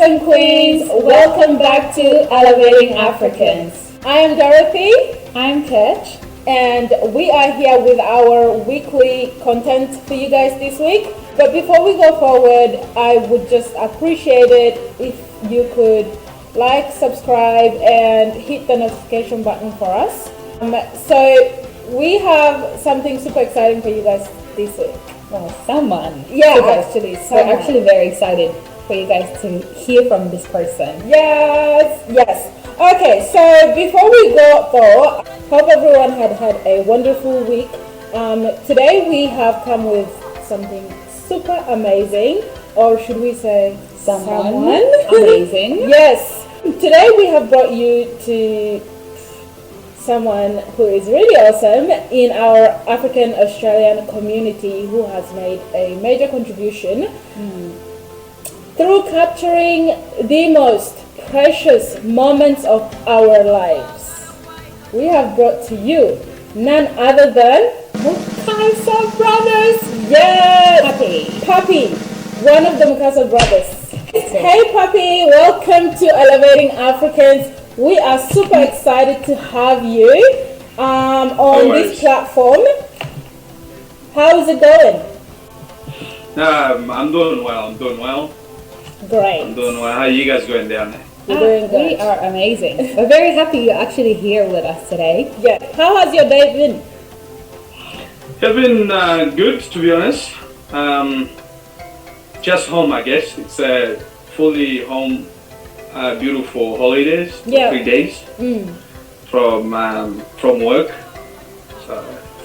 and queens, welcome back to Elevating Africans. I am Dorothy. I'm Ketch. And we are here with our weekly content for you guys this week. But before we go forward, I would just appreciate it if you could like, subscribe, and hit the notification button for us. So we have something super exciting for you guys this week. Well, someone. Yeah, We're actually very excited for you guys to hear from this person. Yes. Okay, so before we go though, hope everyone had a wonderful week. Today we have come with something super amazing, or should we say someone amazing? Yes. Today we have brought you to someone who is really awesome in our African Australian community, who has made a major contribution through capturing the most precious moments of our lives. We have brought to you none other than Mukasa Brothers. Yes, Pappi, one of the Mukasa Brothers. Hey Pappi, welcome to Elevating Africans. We are super excited to have you on this platform. How is it going? I'm doing well. Great. I'm doing well. How are you guys going down there? We're doing good. We are amazing. We're very happy you're actually here with us today. Yeah. How has your day been? It's been good, to be honest. Just home, I guess. It's a fully home, beautiful holidays. Yeah. 3 days from work. So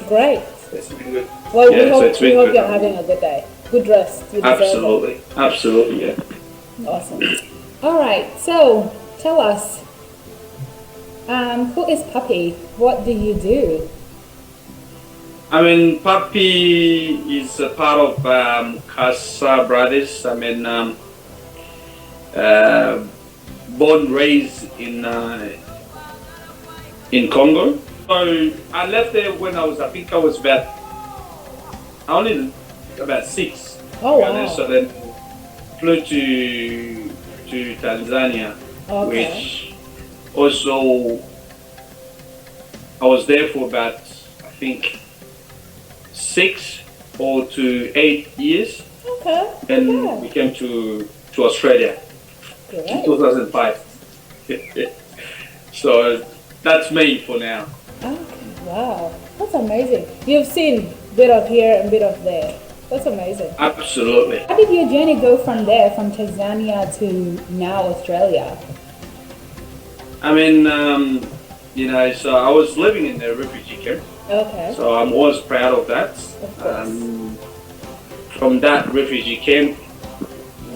Great. it's been good. Well, Yeah, we so it's hope been good. you're having a good day. Good rest. You deserve it. Absolutely, yeah. Awesome. All right, so tell us, who is Pappi? What do you do? I mean, Pappi is a part of Mukasa Brothers. I mean, born, raised in Congo. So I left there when I was only about 6. Oh wow. So then flew to Tanzania, Okay. which also I was there for about, I think, 6 or to 8 years. Okay. Then Yeah. we came to Australia in Great. 2005. So that's me for now. Okay. Wow. That's amazing. You've seen bit of here and bit of there. That's amazing. Absolutely. How did your journey go from there, from Tanzania to now Australia? I mean, so I was living in the refugee camp. Okay. So I'm always proud of that. Of course. From that refugee camp,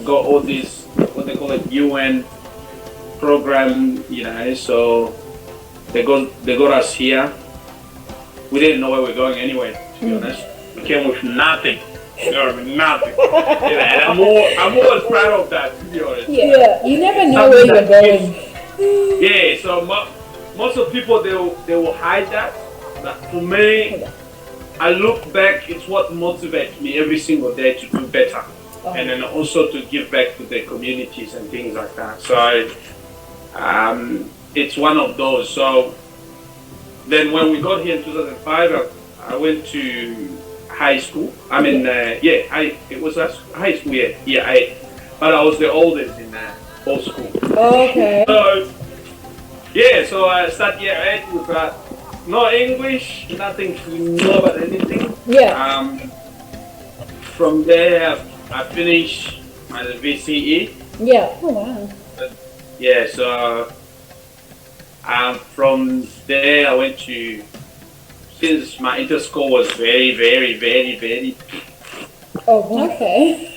got all these, what they call it, UN program, so they got us here. We didn't know where we're going anyway, to be honest. We came with nothing. Nothing. And I'm always proud of that, to be honest. Yeah. You never know where you're going. Yeah, so most of people, they will hide that. But for me, I look back, it's what motivates me every single day to do better. Oh. And then also to give back to the communities and things like that. So it's one of those. So then when we got here in 2005, I went to high school. I mean, it was high school, but I was the oldest in the whole school. Okay. So I started year 8 with no English, nothing to know about anything. Yeah. From there, I finished my VCE. Yeah. Oh wow. Yeah, so from there I went to, since my inter score was very, very, very, very. Oh. Okay.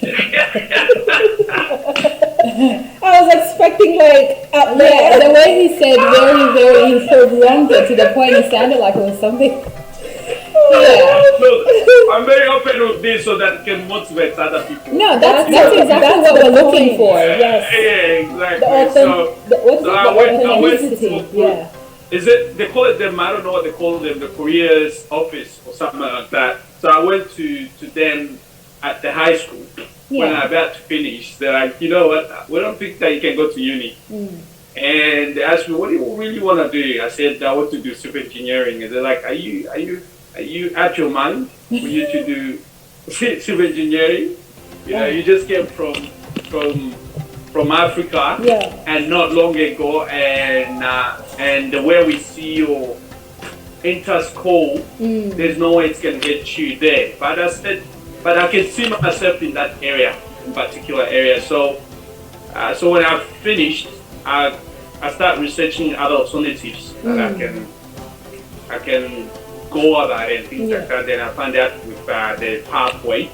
I was expecting like up there. Yeah, the way he said very, very, he prolonged it to the point it sounded like it was something. Look, I'm very open with this so that it can motivate other people. No, that's exactly what we're looking for. Yes. Yeah, exactly. I went to, yeah. Is it, they call it them, I don't know what they call them, the careers office or something like that. So I went to them at the high school. when I'm about to finish, they're like, you know what, we don't think that you can go to uni. And they asked me, what do you really want to do? I said, I want to do civil engineering. And they're like, are you at your mind for you to do civil engineering? You know, you just came from Africa, and not long ago, and the way we see your inter-school, there's no way it's gonna get you there. But I said, but I can see myself in that area, in particular area. So, so when I finished, I start researching other alternatives that I can go about and things like that. Then I found out with the pathway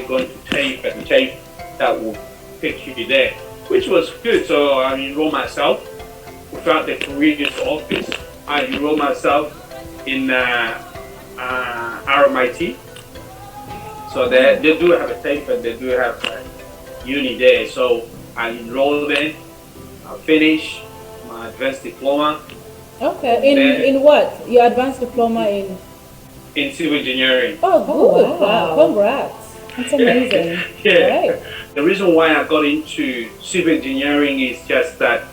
going to TAFE, and TAFE that will take you there, which was good. So I enrolled myself without the careers office. I enrolled myself in RMIT. So they do have a TAFE and they do have uni there. So I enrolled there. I finished my advanced diploma. Okay. In what? Your advanced diploma in civil engineering. Oh, good. Wow. Congrats. That's amazing. Right. The reason why I got into civil engineering is just that,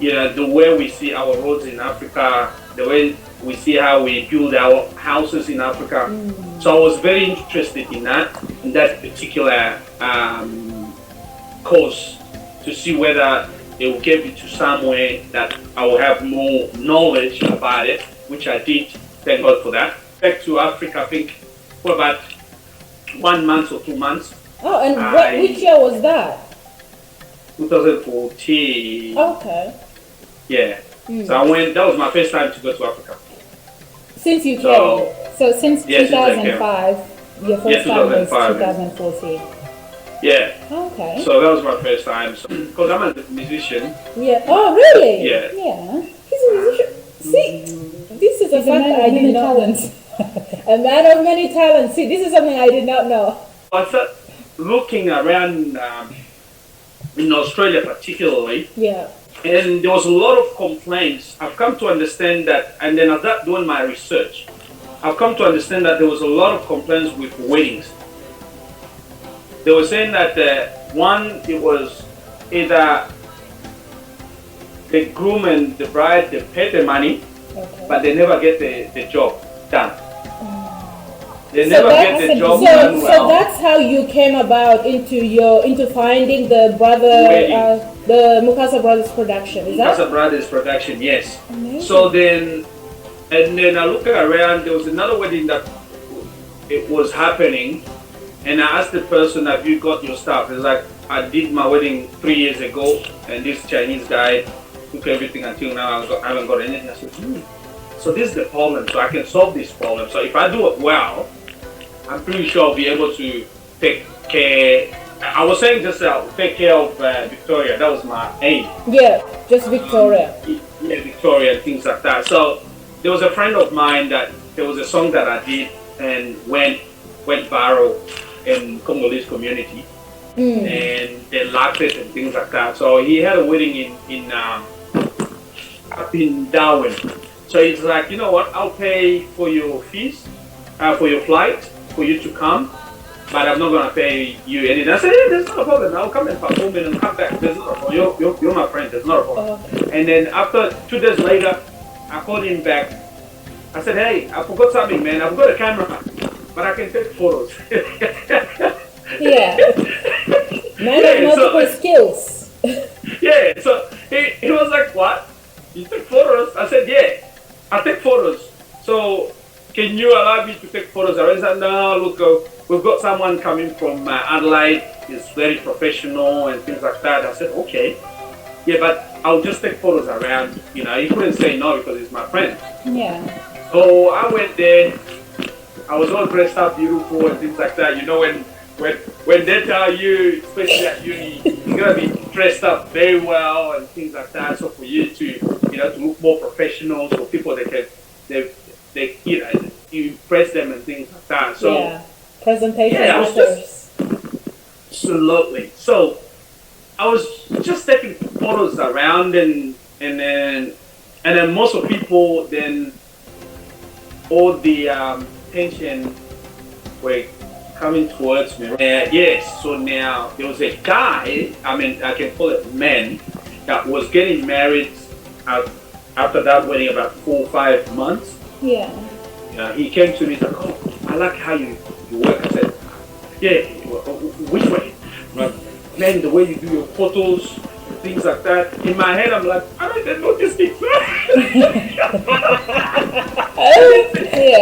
you know, the way we see our roads in Africa, the way we see how we build our houses in Africa. So I was very interested in that particular course, to see whether it will get me to somewhere that I will have more knowledge about it, which I did. Thank God for that. Back to Africa, I think, for about 1 month or 2 months. Oh, and which year was that? 2014. Okay. Yeah. So I went, that was my first time to go to Africa. Since you came? So since 2005, your first time was 2005. 2014. Yeah. Okay. So that was my first time. Because I'm a musician. Yeah. Oh, really? Yeah. Yeah. He's a musician. See, this is a He's fact that I did not know. A man of many talents. See, this is something I did not know. I started looking around in Australia particularly. Yeah. And there was a lot of complaints. I've come to understand that, and then I started doing my research. I've come to understand that there was a lot of complaints with weddings. They were saying that one, it was either the groom and the bride, they pay the money, but they never get the job done. They never get the job done well. So that's how you came about into finding the Mukasa Brothers Production, is that? Mukasa Brothers Production, yes. Amazing. So then I looked around, there was another wedding that it was happening, and I asked the person, have you got your stuff? It's like, I did my wedding 3 years ago, and this Chinese guy took everything until now, I haven't got anything. I said, so this is the problem, so I can solve this problem. So if I do it well, I'm pretty sure I'll be able to take care. I was saying just take care of Victoria. That was my aim. Yeah, just Victoria. Yeah, Victoria and things like that. So there was a friend of mine that there was a song that I did and went viral in Congolese community, and they liked it and things like that. So he had a wedding up in Darwin. So he's like, you know what? I'll pay for your fees, for your flight, for you to come, but I'm not gonna pay you anything. I said, yeah, there's not a problem. I'll come and perform it and come back. There's not a problem. You're my friend. There's not a problem. And then after 2 days later, I called him back. I said, hey, I forgot something, man. I've got a camera, but I can take photos. Yeah. Man of multiple skills. Yeah. So he was like, what? You take photos? I said, yeah, I take photos. So can you allow me to take photos? I said, no, look, we've got someone coming from Adelaide. He's very professional and things like that. I said, okay. Yeah, but I'll just take photos around. You know, he couldn't say no because he's my friend. Yeah. So I went there. I was all dressed up beautiful and things like that. You know, when they tell you, especially at uni, you're gonna be dressed up very well and things like that. So for you to, you know, to look more professional, so people they you know, you impress them and things like that. So yeah, presentation I was just, absolutely. So I was just taking photos around and then most of people, then all the tension were coming towards me. Yes, so now there was a guy, I mean, I can call it man, that was getting married after that wedding about 4 or 5 months. Yeah. He came to me, he's like, oh, I like how you work. I said, yeah, which way? Like, man, the way you do your photos, things like that. In my head, I'm like, I don't know this thing. Yeah.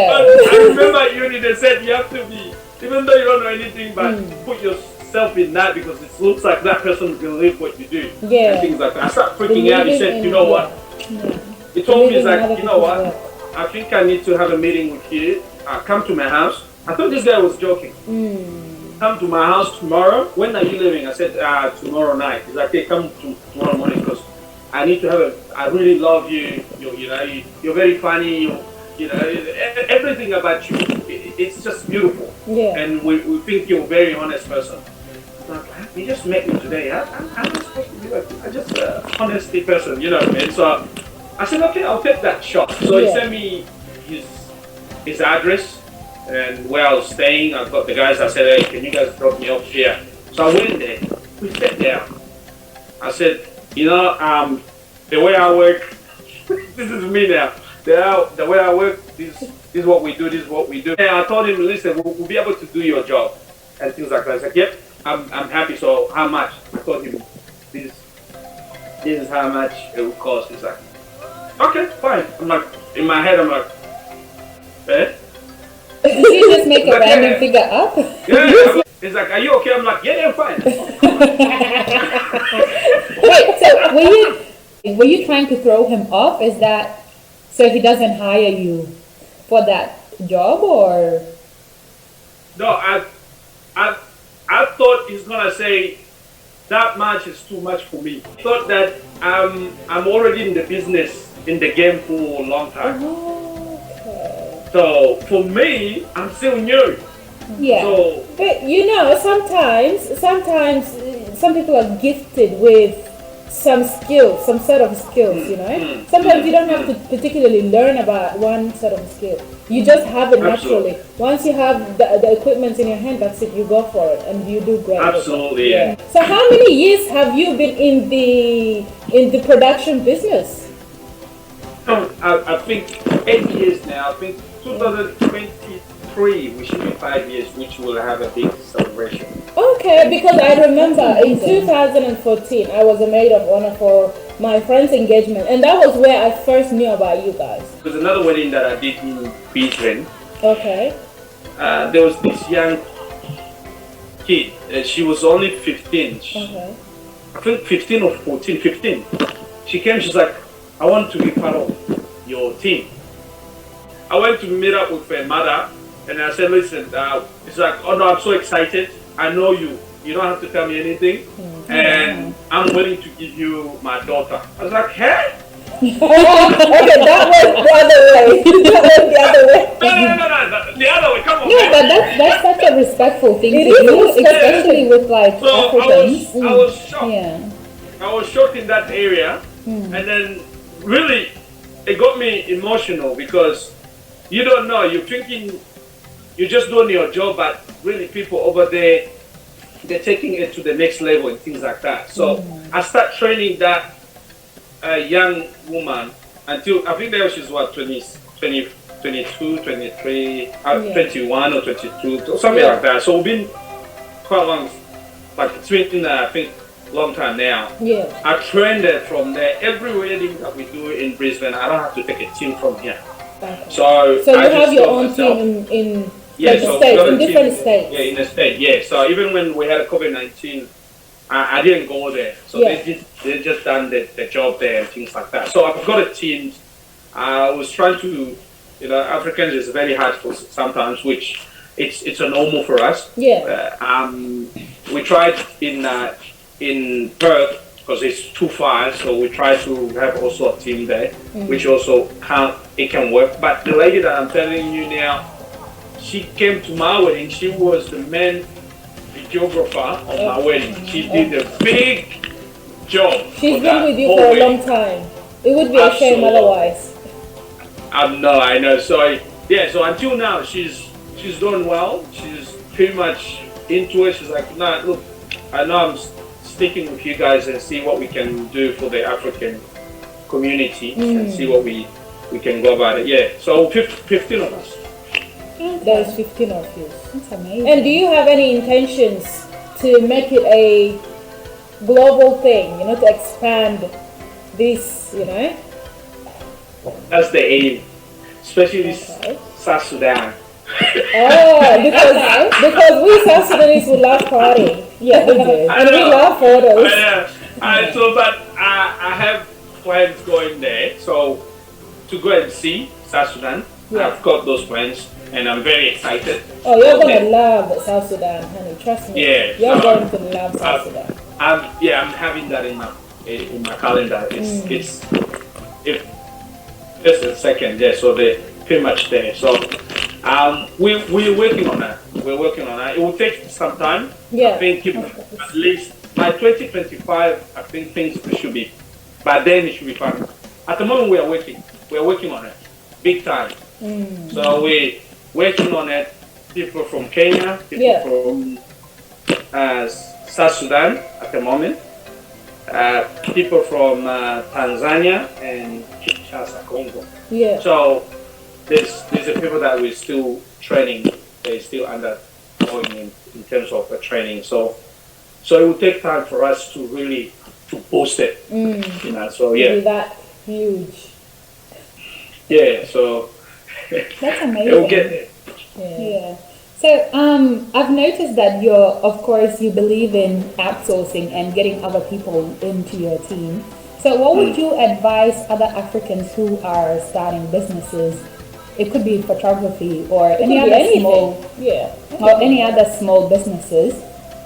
But I remember uni, they said you have to be, even though you don't know anything, but put yourself in that because it looks like that person will live what you do. Yeah. And things like that. I started freaking out. He said, you know what? Yeah. He told me, he's like, Believing you know other what? people's I think I need to have a meeting with you. Come to my house. I thought this guy was joking. Come to my house tomorrow. When are you leaving? I said, tomorrow night. He's like, hey, come tomorrow morning because I need to have I really love you. You're very funny. Everything about you, it's just beautiful. Yeah. And we think you're a very honest person. I'm like, you just met me today. I'm not supposed to be like, I'm just an honesty person, you know what I mean? So I said, okay, I'll take that shot. So he sent me his address and where I was staying. I got the guys, I said, hey, can you guys drop me off here? So I went there. We sat down. I said, the way I work, this is me now. The way I work, this is what we do, this is what we do. And I told him, listen, we'll be able to do your job and things like that. He's like, yep, I'm happy. So how much? I told him, this is how much it will cost. He's like, okay, fine. I'm like, in my head, I'm like, eh? Did you just make a random figure up? Yeah. He's like, are you okay? I'm like, yeah, I'm fine. Wait, so were you trying to throw him off? Is that so he doesn't hire you for that job, or? No, I thought he's gonna say that much is too much for me. I thought that I'm already in the business, in the game for a long time. Okay. So for me, I'm still new. Yeah. So, But sometimes some people are gifted with some skills, some set of skills, Sometimes you don't have to particularly learn about one set of skill. You just have it naturally. Once you have the equipment in your hand, that's it, you go for it and you do great. absolutely, yeah. So how many years have you been in the production business? I think 8 years now. I think 2023 we should be 5 years, which will have a big celebration. Okay, because I remember in 2014 I was a maid of honor for my friend's engagement, and that was where I first knew about you guys. There's another wedding that I did in Brisbane. Okay. There was this young kid. She was only 15. Okay. I think 15 or 14, 15. She came, she's like, I want to be part of your team. I went to meet up with her mother and I said, listen, it's like, oh no, I'm so excited. I know you. You don't have to tell me anything. And I'm willing to give you my daughter. I was like, hey? Okay, that was the other way. That was the other way. No, the other way, come on. No, man. but that's such a respectful thing It to is do, respectful. especially with like So Africans. I was shocked. Yeah. I was shocked in that area. And then really, it got me emotional because you don't know, you're thinking you're just doing your job, but really people over there, they're taking it to the next level and things like that. So I start training that young woman until, I think there she's what, 22, 23, 21 or 22, something like that. So we've been quite long, like it's been, I think, long time now. Yeah. I trained her from there. Every wedding that we do in Brisbane, I don't have to take a team from here. Okay. So So I you just have your taught own myself. team in Yeah, the so states, got a in different team, states. Yeah, in the state, yeah. So even when we had a COVID-19, I didn't go there. So Yeah. they just done the job there and things like that. So I've got a team. I was trying to, Africans is very hard for sometimes, which it's a normal for us. Yeah. We tried in Perth because it's too far, so we try to have also a team there, which also can work. But the lady that I'm telling you now, she came to my wedding. She was the main videographer of my wedding. She did a big job. She's been with you for a long time. It would be a shame otherwise. I know. So yeah, so until now she's doing well. She's pretty much into it. She's like, nah, look, I know I'm sticking with you guys and see what we can do for the African community and see what we can go about it. Yeah, so 15 of us. There's 15 of you. That's amazing. And do you have any intentions to make it a global thing, you know, to expand this, you know? That's the aim, especially this South Sudan. Oh, because we South Sudanese we love party. Yeah, we do. And we love photos. So, but I have plans going there. So, to go and see South Sudan, I've got those plans, and I'm very excited. Oh, you're gonna love South Sudan, honey. Trust me. Yeah, you're going to love South Sudan. I'm having that in my calendar. It's a second. Yeah, so they're pretty much there. So. We're working on that. It will take some time. Yeah. I think at least by 2025, I think things should be. By then it should be fine. At the moment, we are working on it, big time. So we're working on it. People from Kenya, people from South Sudan at the moment, people from Tanzania and Kinshasa, Congo. Yeah. So. There's the people that we're still training. They're still undergoing in terms of the training. So it will take time for us to really post it. You know. So yeah. That huge. Yeah. So. That's amazing. It will get there. Yeah. So I've noticed that of course, you believe in outsourcing and getting other people into your team. So what would you advise other Africans who are starting businesses? It could be photography or any other small businesses.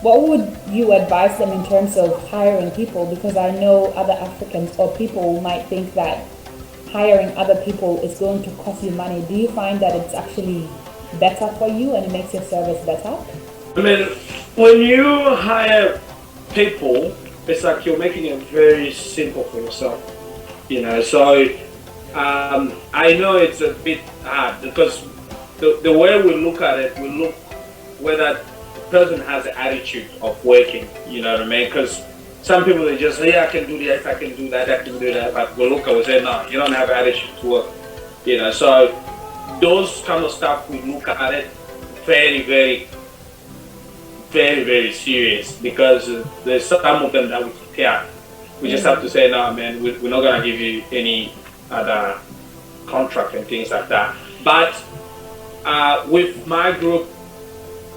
What would you advise them in terms of hiring people? Because I know other Africans or people might think that hiring other people is going to cost you money. Do you find that it's actually better for you and it makes your service better? I mean, when you hire people, it's like you're making it very simple for yourself. You know, so I know it's a bit hard because the way we look at it, we look whether the person has the attitude of working, you know what I mean? Because some people, they just say, yeah, I can do this, I can do that, I can do that. But we look and we say, no, you don't have attitude to work. You know, so those kind of stuff, we look at it very, very, very, very serious because there's some of them that we care. We just have to say, no, man, we're not going to give you any other contract and things like that. But with my group,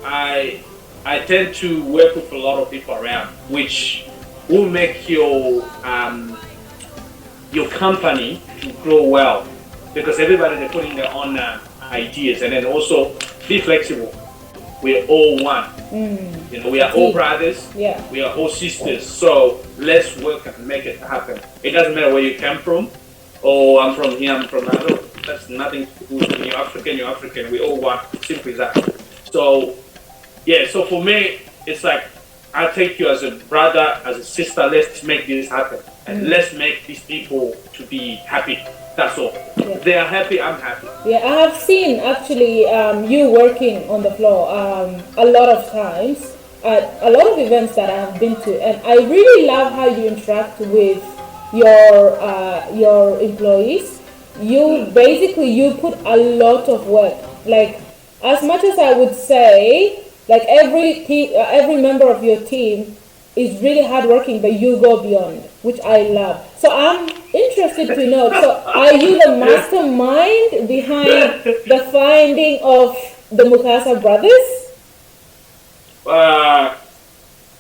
I tend to work with a lot of people around, which will make your company grow well, because everybody, they're putting their own ideas, and then also be flexible. We're all one. You know, we are all brothers. Yeah. We are all sisters. So let's work and make it happen. It doesn't matter where you come from. Oh, I'm from here, I'm from that. That's nothing to do with you're African. We all want simply that. So, yeah, so for me, it's like, I take you as a brother, as a sister, let's make this happen. And let's make these people to be happy. That's all. Yeah. If they are happy, I'm happy. Yeah, I have seen actually you working on the floor a lot of times at a lot of events that I have been to. And I really love how you interact with your employees. You put a lot of work. Like, as much as I would say, like every member of your team is really hardworking, but you go beyond, which I love. So I'm interested to know. So are you the mastermind behind the finding of the Mukasa brothers?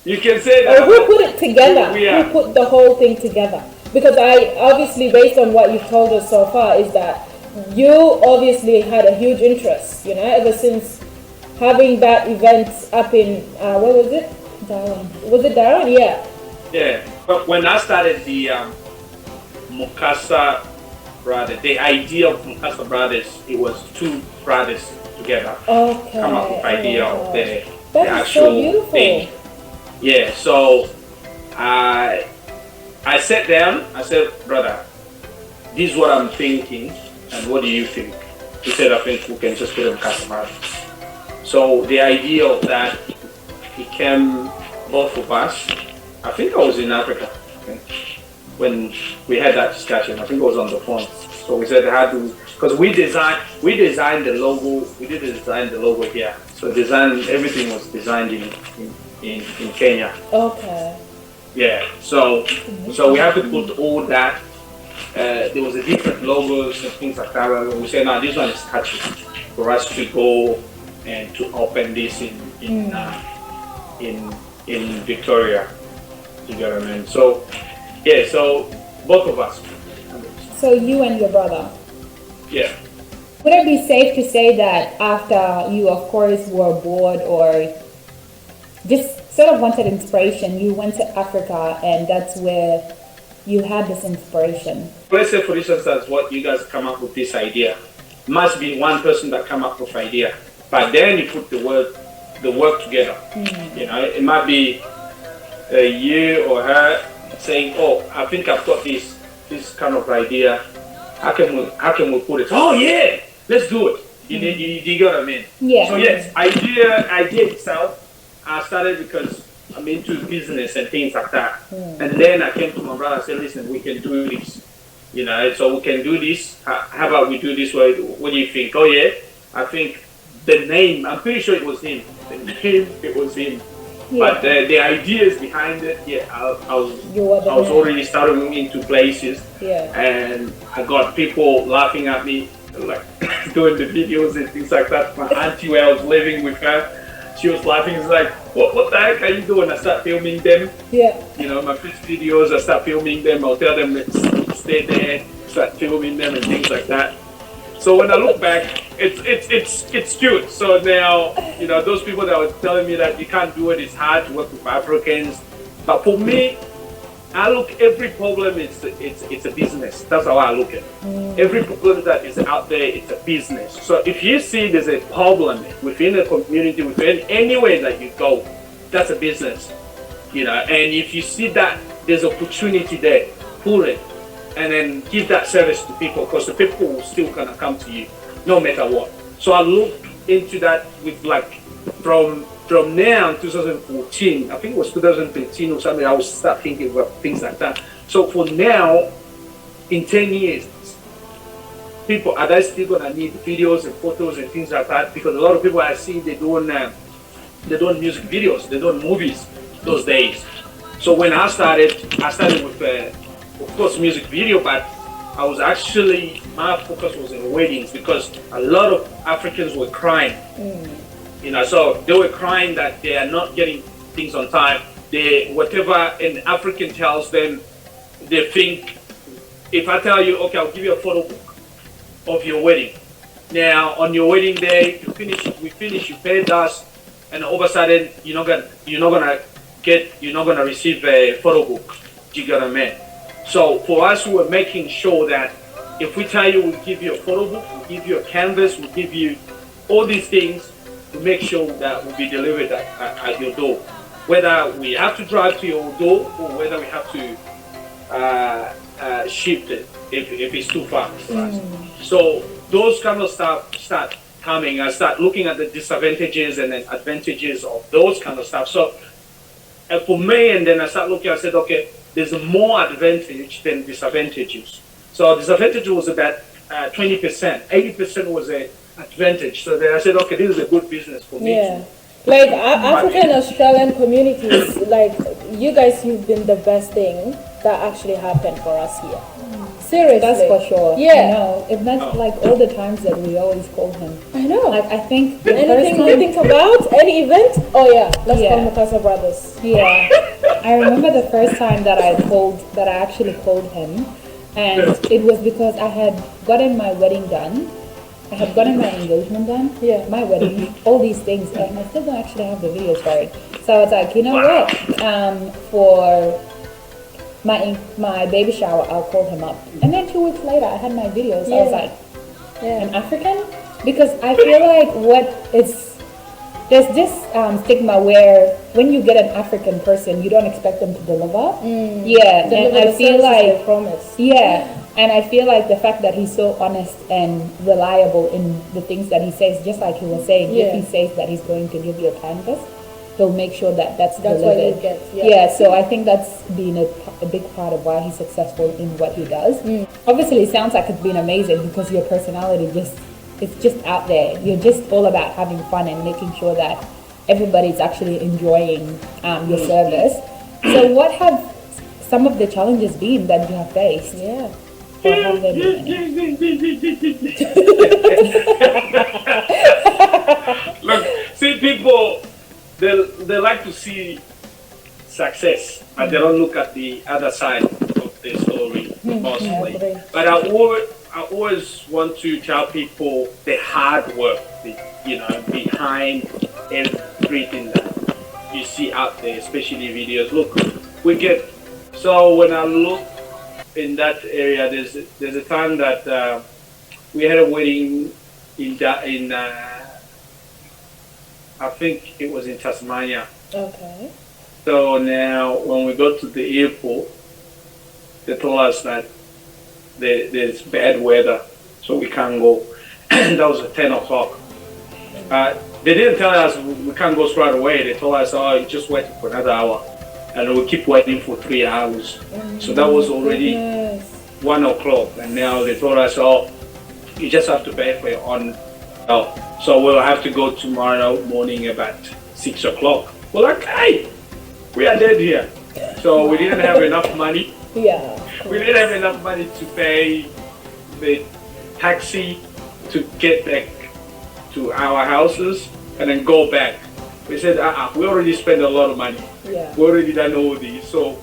You can say that. Or who put it together? Who put the whole thing together? Because I obviously, based on what you've told us so far, is that you obviously had a huge interest, you know, ever since having that event up in, what was it? Darwin. Was it Darwin? Yeah. Yeah. But when I started the Mukasa Brothers, the idea of Mukasa Brothers, it was two brothers together. Okay. Come up with the idea of the actual so beautiful thing. Yeah. So I sat down, I said, brother, this is what I'm thinking, and what do you think? He said, I think we can just put them Mukasa Brothers. So the idea of that, it came both of us. I think I was in Africa, okay, when we had that discussion. I think I was on the phone. So we said how to, because we designed the logo. We did design the logo here. So everything was designed in Kenya. Okay. Yeah. So we have to put all that. There was a different logos and things like that. We said, no, this one is catchy for us to go and to open this in Victoria. You get what I mean? So yeah, so both of us. So you and your brother. Yeah. Would it be safe to say that after you, of course, were bored or just sort of wanted inspiration, you went to Africa and that's where you had this inspiration? Let's say, for instance, that's what you guys come up with this idea. Must be one person that come up with idea, but then you put the work together. You know, it might be you or her saying, "Oh, I think I've got this kind of idea. How can we put it? Oh yeah, let's do it." You get what I mean? Yeah. So yes, idea itself. I started because I'm into business and things like that. And then I came to my brother and said, "Listen, we can do this. You know, so we can do this. How about we do this way? What do you think?" "Oh yeah, I think the name. I'm pretty sure it was him. The name, it was him." Yeah. But the ideas behind it, yeah, I was already starting into places, and I got people laughing at me, like doing the videos and things like that. My auntie, where I was living with her, she was laughing. It's like, what the heck are you doing? I start filming them. Yeah. You know, my first videos, I start filming them. I'll tell them, let's stay there, start filming them and things like that. So when I look back, it's cute. So now, you know, those people that were telling me that you can't do it, it's hard to work with Africans. But for me, I look, every problem it's a business. That's how I look at it. Every problem that is out there, it's a business. So if you see there's a problem within a community, within anywhere that you go, that's a business. You know, and if you see that there's opportunity there, pull it. And then give that service to people, because the people will still gonna come to you no matter what. So I look into that with like from now 2014, I think it was 2013 or something, I will start thinking about things like that. So for now, in 10 years, people are they still gonna need videos and photos and things like that? Because a lot of people I see they're doing music videos, they're doing movies those days. So when I started with of course music video, but I was actually, my focus was in weddings, because a lot of Africans were crying. You know, so they were crying that they are not getting things on time. They, whatever an African tells them, they think, if I tell you, okay, I'll give you a photo book of your wedding. Now on your wedding day, we finish, you paid us, and all of a sudden you're not gonna receive a photo book. You get what I mean? So for us, we were making sure that if we tell you we'll give you a photo book, we'll give you a canvas, we'll give you all these things to make sure that will be delivered at your door. Whether we have to drive to your door or whether we have to ship it if it's too far for us. So those kind of stuff start coming. I start looking at the disadvantages and then advantages of those kind of stuff. So for me, and then I start looking, I said, okay, there's more advantage than disadvantages. So disadvantage was about 20%, 80% was an advantage. So then I said, okay, this is a good business for me. Yeah. Like African Australian communities, like you guys, you've been the best thing that actually happened for us here. Seriously. That's for sure. Yeah. I know. If that's like all the times that we always call him. I know. Like I think the anything we think about, any event, oh yeah, let's call Mukasa Brothers. Yeah. I remember the first time that I actually called him, and it was because I had gotten my wedding done. I had gotten my engagement done, my wedding, all these things, and I still don't actually have the videos for it. So I was like, you know what? For my baby shower, I'll call him up. And then 2 weeks later, I had my videos. I was like, an African? Because I feel like there's this stigma where when you get an African person, you don't expect them to deliver. And I feel like, And I feel like the fact that he's so honest and reliable in the things that he says, just like he was saying, if he says that he's going to give you a canvas, he'll make sure that that's what delivered. you get. So I think that's been a big part of why he's successful in what he does. Obviously, it sounds like it's been amazing because your personality it's just out there. You're just all about having fun and making sure that everybody's actually enjoying your service. So what have some of the challenges been that you have faced? Yeah. Or have there been any? Look, see, people, they like to see success, but they don't look at the other side of the story mostly. But I always want to tell people the hard work, behind everything that you see out there, especially videos. Look, so when I look in that area, there's a time that we had a wedding in I think it was in Tasmania. Okay. So now when we got to the airport, they told us that there's bad weather, so we can't go. That was at 10 o'clock. They didn't tell us we can't go straight away. They told us, oh, you just wait for another hour. And we keep waiting for 3 hours. So that was already 1 o'clock. And now they told us, oh, you just have to pay for your own. So we'll have to go tomorrow morning about 6 o'clock. We're like, hey, we are dead here. So we didn't have enough money. Yeah. We didn't have enough money to pay the taxi to get back to our houses and then go back. We said, we already spent a lot of money. Yeah. We already done all these, so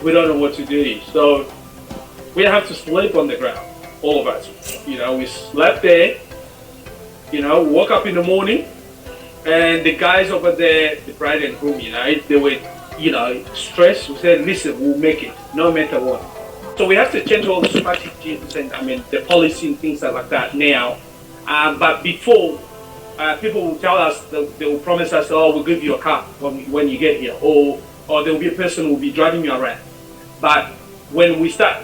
we don't know what to do. So we have to sleep on the ground, all of us. We slept there, woke up in the morning, and the guys over there, the bride and groom, they were, stressed. We said, listen, we'll make it, no matter what. So we have to change all the strategies and, the policy and things like that now. But before, people will tell us, they will promise us, oh, we'll give you a car when you get here, or there will be a person who will be driving you around. But when we start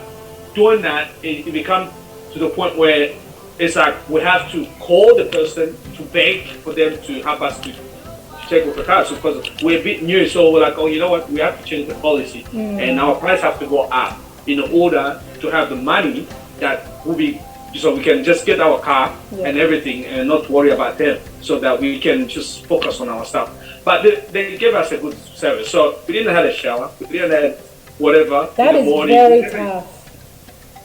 doing that, it becomes to the point where it's like we have to call the person to beg for them to help us to take with the car. So because we're a bit new, so we're like, oh, you know what, we have to change the policy, and our price have to go up in order to have the money that will be, so we can just get our car and everything and not worry about them, so that we can just focus on our stuff. But they gave us a good service. So we didn't have a shower, we didn't have whatever. That is very tough.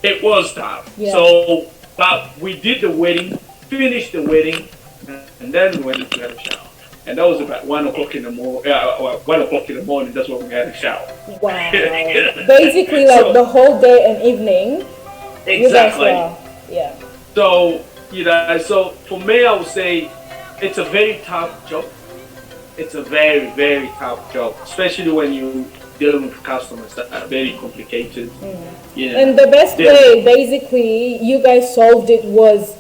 It was tough. Yeah. So, but we did the wedding, finished the wedding, and then we went to have a shower. And that was about 1 o'clock in the morning. 1 o'clock in the morning. That's when we had a shower. Wow. Basically, like the whole day and evening. Exactly. Yeah. So so for me, I would say it's a very tough job. It's a very, very tough job, especially when you dealing with customers that are very complicated. And the best way, basically, you guys solved it was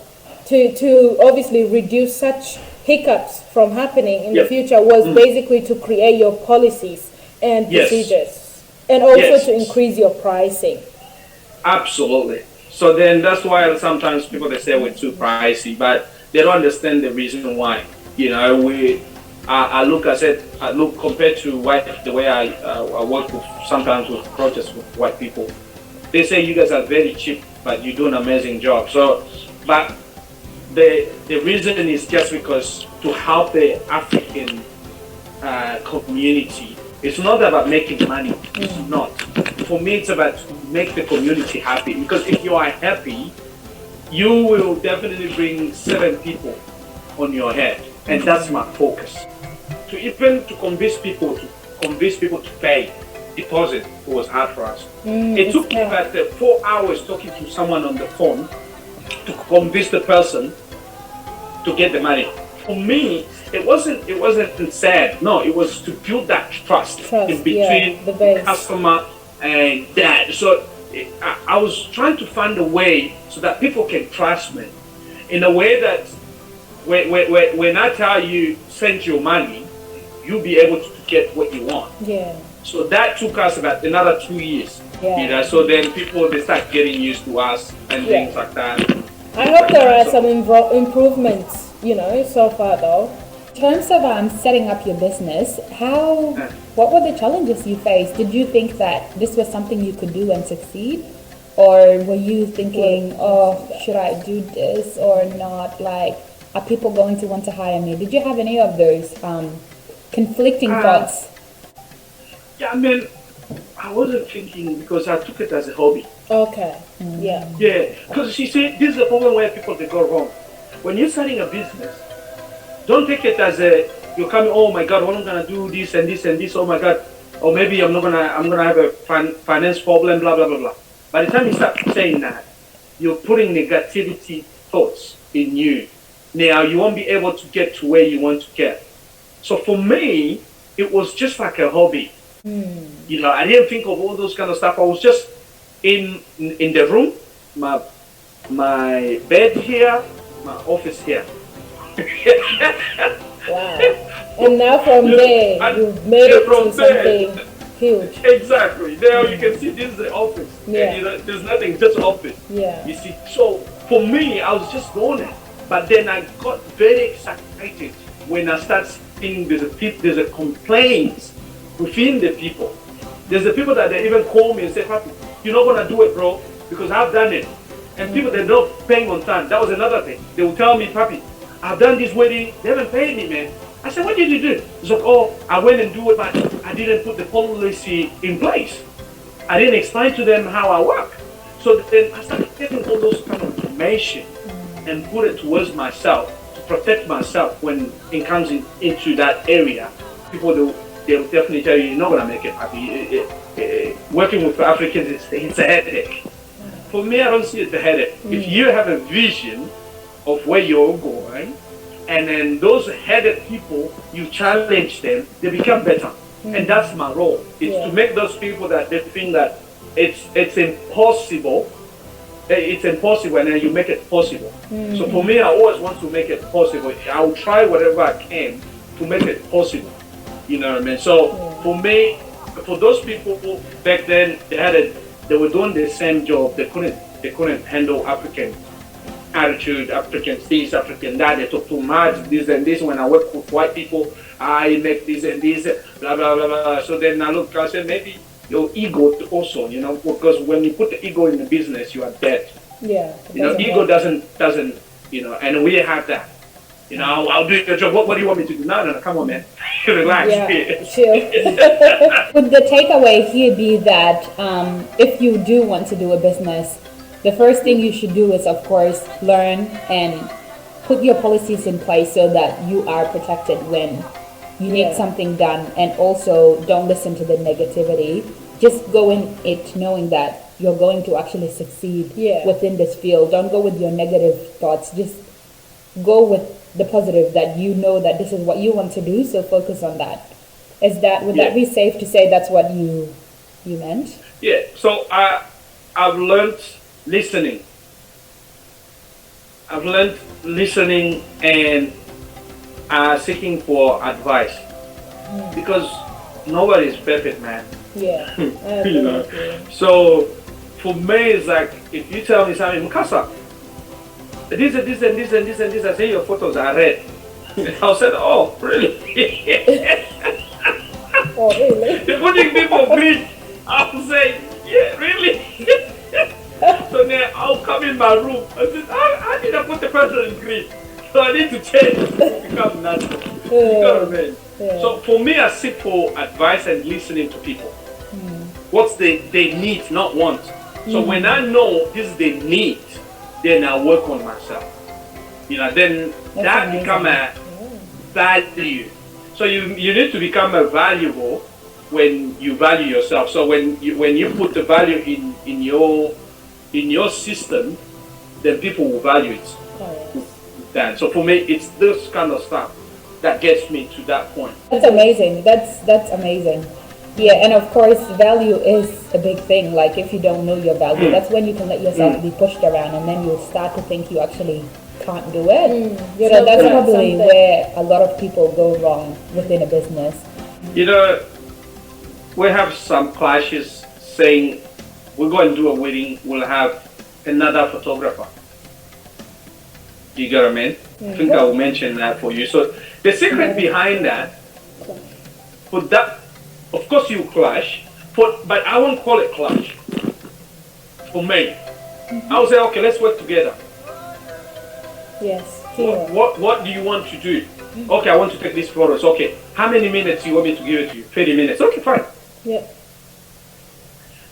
to obviously reduce such hiccups from happening in the future, was basically to create your policies and procedures, and also to increase your pricing. Absolutely. So then that's why sometimes people, they say we're too pricey, but they don't understand the reason why. I look compared to the way I work with, sometimes with projects with white people. They say you guys are very cheap, but you do an amazing job. So, but the reason is just because to help the African community. It's not about making money. It's not. For me, it's about to make the community happy. Because if you are happy, you will definitely bring 7 people on your head, and that's my focus. To convince people to pay deposit was hard for us. It took me about 4 hours talking to someone on the phone to convince the person to get the money. For me, it wasn't sad. No, it was to build that trust in between the customer and that. So I was trying to find a way so that people can trust me in a way that when I tell you send your money, you'll be able to get what you want. Yeah. So that took us about another 2 years. Yeah. So then people, they start getting used to us and things like that. I hope there are some improvements, so far though. In terms of setting up your business, what were the challenges you faced? Did you think that this was something you could do and succeed? Or were you thinking, should I do this or not? Like, are people going to want to hire me? Did you have any of those conflicting thoughts? Yeah, I mean, I wasn't thinking because I took it as a hobby. Okay. Yeah. Yeah, because you see, this is the problem where people, they go wrong. When you're starting a business, don't take it as you're coming, oh my God, what am I gonna do this and this and this, oh my God, or maybe I'm gonna have a finance problem, blah blah blah blah. By the time you start saying that, you're putting negativity thoughts in you. Now you won't be able to get to where you want to get. So for me, it was just like a hobby. I didn't think of all those kind of stuff. I was just in the room, my bed here, my office here. Wow. And now from there, you've made it to something huge. Exactly. Now you can see this is the office. Yeah. And, there's nothing, just office. Yeah. You see, so for me, I was just going there. But then I got very excited when I started seeing there's a complaint within the people. There's the people that they even call me and say, Pappi, you're not gonna do it, bro, because I've done it. And people, they're not paying on time. That was another thing. They will tell me, Pappi, I've done this wedding, they haven't paid me, man. I said, what did you do? It's like, I went and do it, but I didn't put the policy in place. I didn't explain to them how I work. So then I started getting all those kind of information and put it towards myself to protect myself when it comes into that area. People, they'll definitely tell you, you're not going to make it, Pappi. Working with Africans, it's a headache. For me, I don't see it as a headache. If you have a vision of where you're going, and then those headed people, you challenge them, they become better. And that's my role. It's to make those people that they think that it's impossible, and then you make it possible. So for me, I always want to make it possible. I'll try whatever I can to make it possible. You know what I mean? So for me, for those people back then, they were doing the same job. They couldn't handle African attitude, African this, African that. They talk too much, this and this. When I work with white people, I make this and this, blah blah blah blah. So then I said, maybe your ego also, because when you put the ego in the business, you are dead. Yeah. Ego doesn't, and we have that. I'll do your job. What do you want me to do? No, come on, man. Relax. Yeah, chill. Would the takeaway here be that if you do want to do a business, the first thing you should do is, of course, learn and put your policies in place so that you are protected when you need something done, and also don't listen to the negativity. Just go in it knowing that you're going to actually succeed within this field. Don't go with your negative thoughts. Just go with the positive, that you know that this is what you want to do, so focus on that. Would that be safe to say that's what you meant? Yeah, so I've learned listening. And seeking for advice, because nobody's perfect, man. Yeah. So for me, it's like, if you tell me something, Mukasa, this and this and this and this and this, I say your photos are red. I'll say, oh, really? Oh, really? You're putting people green. I'll say, yeah, really? So now I'll come in my room and say, I did I put the person in green? So I need to change to become natural. You know what I mean? So for me, I seek for advice and listening to people. What's they need, not want. So when I know this is the need, then I work on myself. Then that become a value. So you need to become a valuable when you value yourself. So when you put the value in your system, then people will value it. Then so for me, it's this kind of stuff that gets me to that point. That's amazing. That's amazing. Yeah, and of course, value is a big thing. Like, if you don't know your value, that's when you can let yourself be pushed around, and then you'll start to think you actually can't do it. So that's probably where a lot of people go wrong within a business. we have some clashes saying we're going to do a wedding, we'll have another photographer. Do you get what I mean? I think I will mention that for you. So the secret behind that, for that, of course you clash, but I won't call it clash. For me, I will say, okay, let's work together. Yes. What do you want to do? Okay, I want to take these photos. Okay, how many minutes do you want me to give it to you? 30 minutes. Okay, fine. Yeah.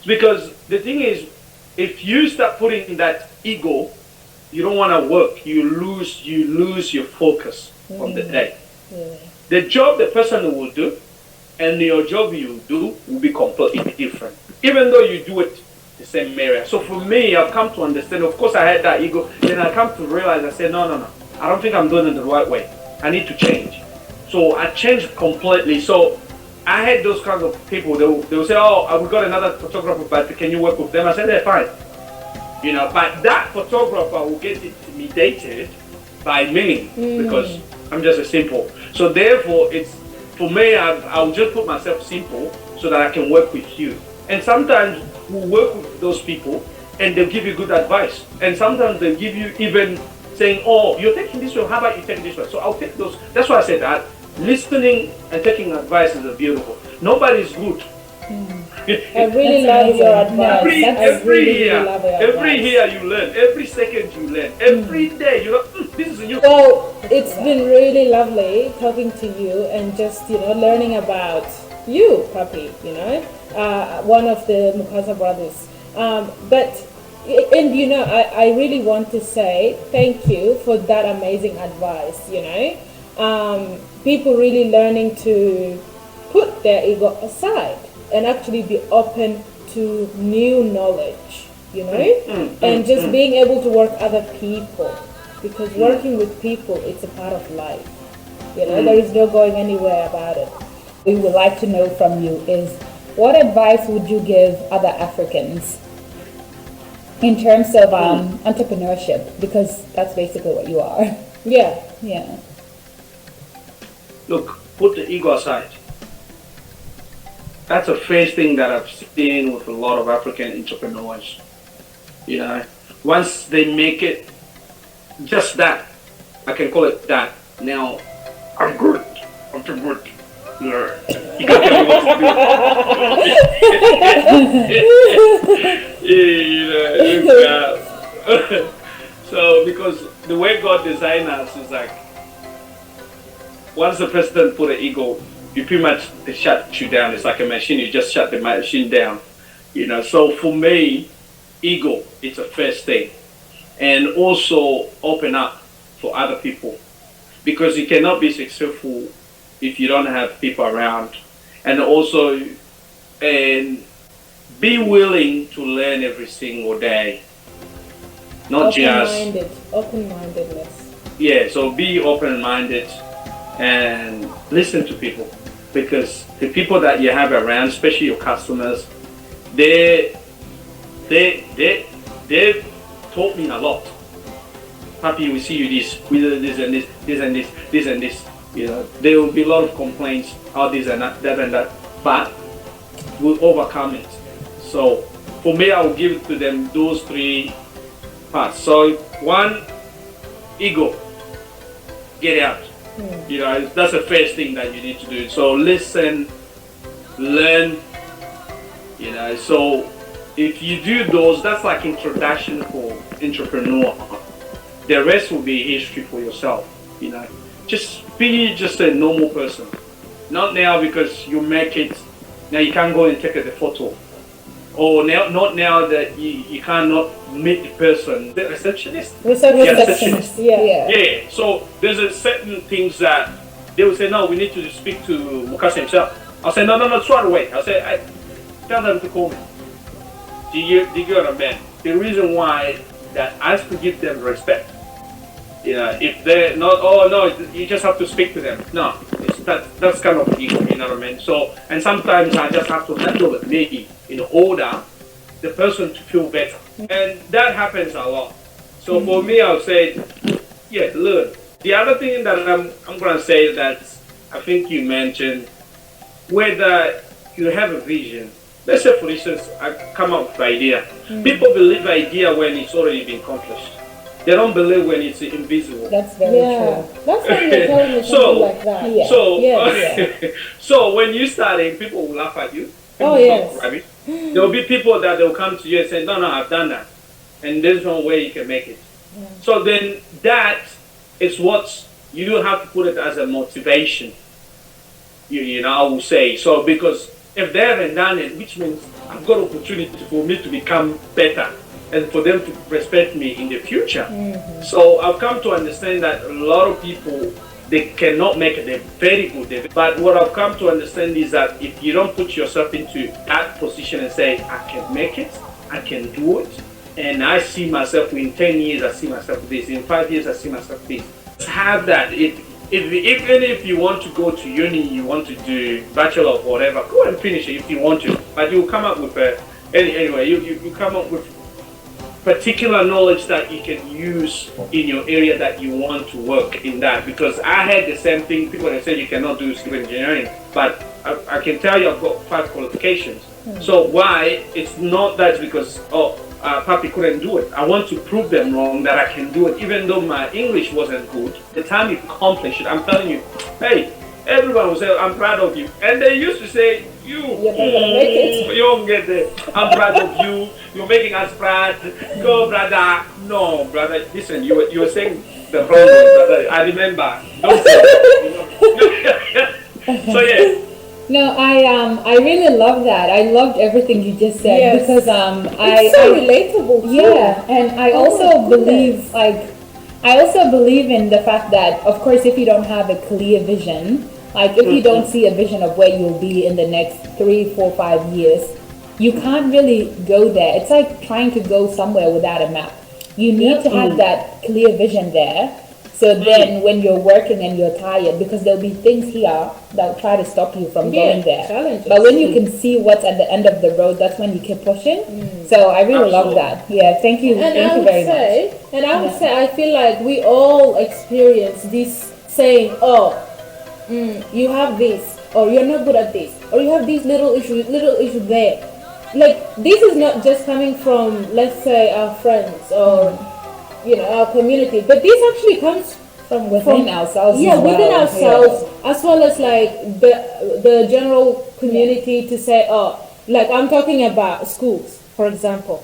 Because the thing is, if you start putting that ego, you don't want to work. You lose your focus of the day. Yeah. The job the person will do and your job you do will be completely different, even though you do it the same area. So for me, I've come to understand. Of course, I had that ego. Then I come to realize. I said, no. I don't think I'm doing it the right way. I need to change. So I changed completely. So I had those kinds of people. They will say, oh, we got another photographer, but can you work with them? I said, they're fine. You know, but that photographer will get intimidated by me because I'm just a simple. So therefore, it's for me. I'll just put myself simple so that I can work with you. And sometimes we'll work with those people, and they'll give you good advice. And sometimes they'll give you even saying, "Oh, you're taking this one. How about you take this one?" So I'll take those. That's why I said that listening and taking advice is beautiful. Nobody's good. I really love your advice. Every year you learn. Every second you learn. Every day you know. This is a new. Well, it's been really lovely talking to you and just learning about you, Pappi. One of the Mukasa brothers. I really want to say thank you for that amazing advice. People really learning to put their ego aside and actually be open to new knowledge, and just being able to work other people, because working with people, it's a part of life. There is no going anywhere about it. We would like to know from you is, what advice would you give other Africans in terms of entrepreneurship? Because that's basically what you are. Yeah. Look, put the ego aside. That's the first thing that I've seen with a lot of African entrepreneurs. Once they make it just that, I can call it that. Now, I'm good. I'm too good. You can't tell me what to do. So, because the way God designed us is like, once the president put an ego, you pretty much shut you down. It's like a machine. You just shut the machine down. So for me, ego, it's the first thing. And also open up for other people. Because you cannot be successful if you don't have people around. And also, be willing to learn every single day. Not Open-mindedness. Yeah, so be open-minded and listen to people. Because the people that you have around, especially your customers, they've taught me a lot. Pappi, we see you this, we do this and this, this and this, this and this. There will be a lot of complaints, this and that and that, but we'll overcome it. So for me, I will give to them those three parts. So one, ego, get out. That's the first thing that you need to do. So listen, learn. So if you do those, that's like introduction for entrepreneur. The rest will be history for yourself. Just be just a normal person. Not now because you make it. Now you can't go and take the photo. Or not now that you cannot meet the person. The receptionist? Receptionist. Yeah. So there's a certain things that they will say, no, we need to speak to Mukasa himself. I'll say, no, throw it away. I'll say, tell them to call me. Do you get what I mean? The reason why that I have to give them respect. If they're not, oh no, you just have to speak to them. No, that's kind of ego, you know what I mean? So, and sometimes I just have to handle it maybe in order the person to feel better. And that happens a lot. So for me, I'll say, learn. The other thing that I'm going to say that I think you mentioned, whether you have a vision. Let's say, for instance, I come up with an idea. People believe the idea when it's already been accomplished. They don't believe when it's invisible. That's very true. That's why you're telling me something like that. Yeah. So, Yeah. so when you starting, people will laugh at you. People Oh, will yes. talk rubbish. There will be people that they'll come to you and say, no, I've done that. And there's no way you can make it. So then that is what you have to put it as a motivation. You know, I will say. So because if they haven't done it, which means I've got opportunity for me to become better and for them to respect me in the future. So I've come to understand that a lot of people, they cannot make it. They're very good. But what I've come to understand is that if you don't put yourself into that position and say, I can make it, I can do it, and I see myself in 10 years, I see myself this, in 5 years, I see myself this. Have that. Even if you want to go to uni, you want to do bachelor or whatever, go and finish it if you want to. But you come up with anyway, you come up with particular knowledge that you can use in your area that you want to work in that. Because I had the same thing. People that say you cannot do civil engineering, but I can tell you I've got 5 qualifications. So why? It's not that because Pappi couldn't do it. I want to prove them wrong that I can do it, even though my English wasn't good. The time you accomplish it, I'm telling you, hey, everyone will say, I'm proud of you. And they used to say, you're not gonna make it. You won't get there. I'm proud of you. You're making us proud. Go, brother. No, brother. Listen, you were saying the wrong word, brother. I remember. Don't say it. So yeah. No, I really love that. I loved everything you just said because it's so relatable. Yeah, and I also believe I also believe in the fact that, of course, if you don't have a clear vision, like if you don't see a vision of where you'll be in the next 3, 4, 5 years, you can't really go there. It's like trying to go somewhere without a map. You need to have that clear vision there. So then when you're working and you're tired, because there'll be things here that'll try to stop you from going there. Challenges. But when you can see what's at the end of the road, that's when you keep pushing. So I really love that. Yeah, thank you. Thank you very much. And I would say, I feel like we all experience this saying, you have this, or you're not good at this, or you have these little issues there. Like, this is not just coming from, let's say, our friends or our community, but this actually comes from within ourselves. Yeah, within ourselves, as well as like the general community, to say, like I'm talking about schools, for example.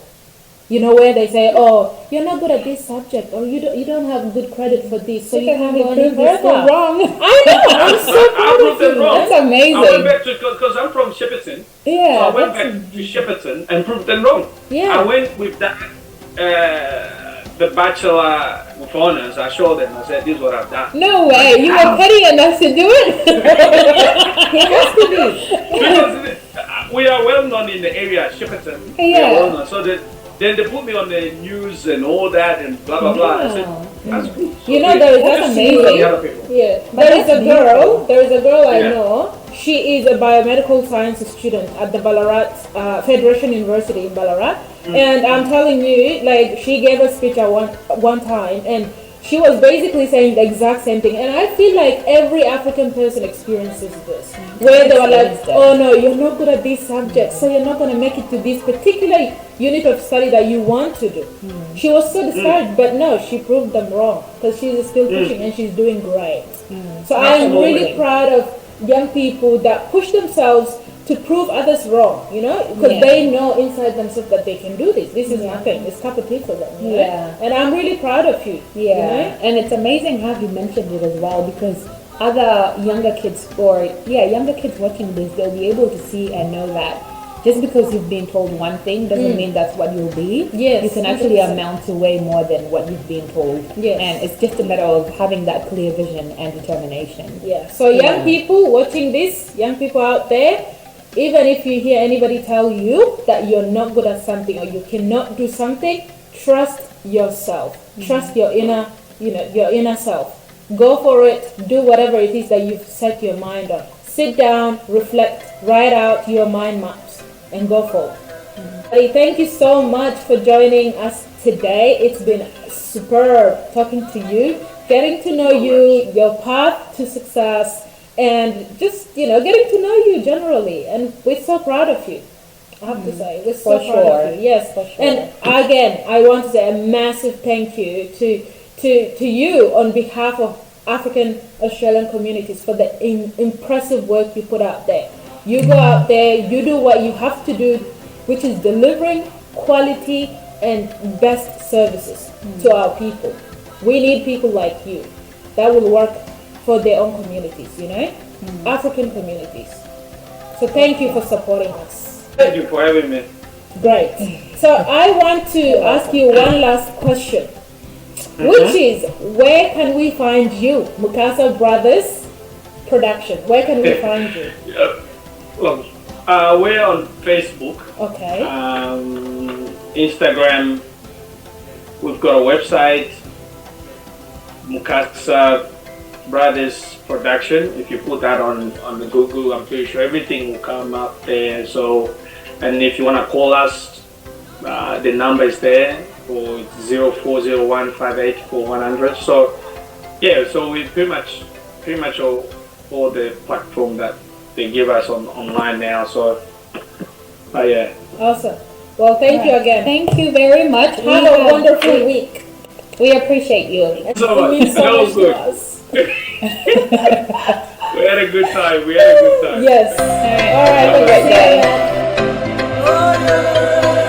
Where they say, you're not good at this subject, or you don't have good credit for this, so you can't go any further. Wrong. I know. I'm so proud of you. That's amazing. I went back to, because I'm from Shepparton. Yeah. So I went back to Shepparton and proved them wrong. Yeah. I went with that. The bachelor with honors, I showed them. I said, "This is what I've done." No way! You were petty enough to do it. He has to be. Because we are well known in the area, Shepparton. Yeah. We are well known. So then they put me on the news and all that and blah blah blah. I said, "That's good." So that's amazing. Yeah, there is a girl I know. She is a biomedical sciences student at the Ballarat Federation University in Ballarat. And I'm telling you, like, she gave a speech at one time, and she was basically saying the exact same thing. And I feel like every African person experiences this, where they were like, oh no, you're not good at this subject, so you're not going to make it to this particular unit of study that you want to do. She was so discouraged, but no, she proved them wrong, because she's still pushing and she's doing great. So I'm really proud of young people that push themselves to prove others wrong, because they know inside themselves that they can do this. This is nothing. It's cup of tea for them. And I'm really proud of you. And it's amazing how you mentioned it as well, because other younger kids watching this, they'll be able to see and know that just because you've been told one thing doesn't mean that's what you'll be. You can actually amount to way more than what you've been told. And it's just a matter of having that clear vision and determination. So young people watching this, young people out there, even if you hear anybody tell you that you're not good at something or you cannot do something, trust yourself. Trust your inner, your inner self. Go for it. Do whatever it is that you've set your mind on. Sit down, reflect, write out your mind maps, and go forward. Thank you so much for joining us today. It's been superb talking to you, getting to know you, your path to success, and just getting to know you generally. And we're so proud of you. I have to say, we're so For proud sure. of you. Yes, For sure. and again, I want to say a massive thank you to you on behalf of African Australian communities for the impressive work you put out there. You go out there, you do what you have to do, which is delivering quality and best services to our people. We need people like you that will work for their own communities, African communities. So thank you for supporting us. Thank you for having me. Great. So I want to ask you one last question, which is, where can we find you? Mukasa Brothers Production. Where can we find you? Well, we're on Facebook, Okay. Instagram. We've got a website, Mukasa Brothers Production. If you put that on the Google, I'm pretty sure everything will come up there. So, and if you want to call us, the number is there for 0401584100. So, yeah. So we pretty much all the platform that they give us online now. So, yeah. Awesome. Well, thank you again. Thank you very much. Have a wonderful week. We appreciate you. So much. It means so That was much to good. us. We had a good time. We had a good time. Yes. All right. Have a great day. See you, man.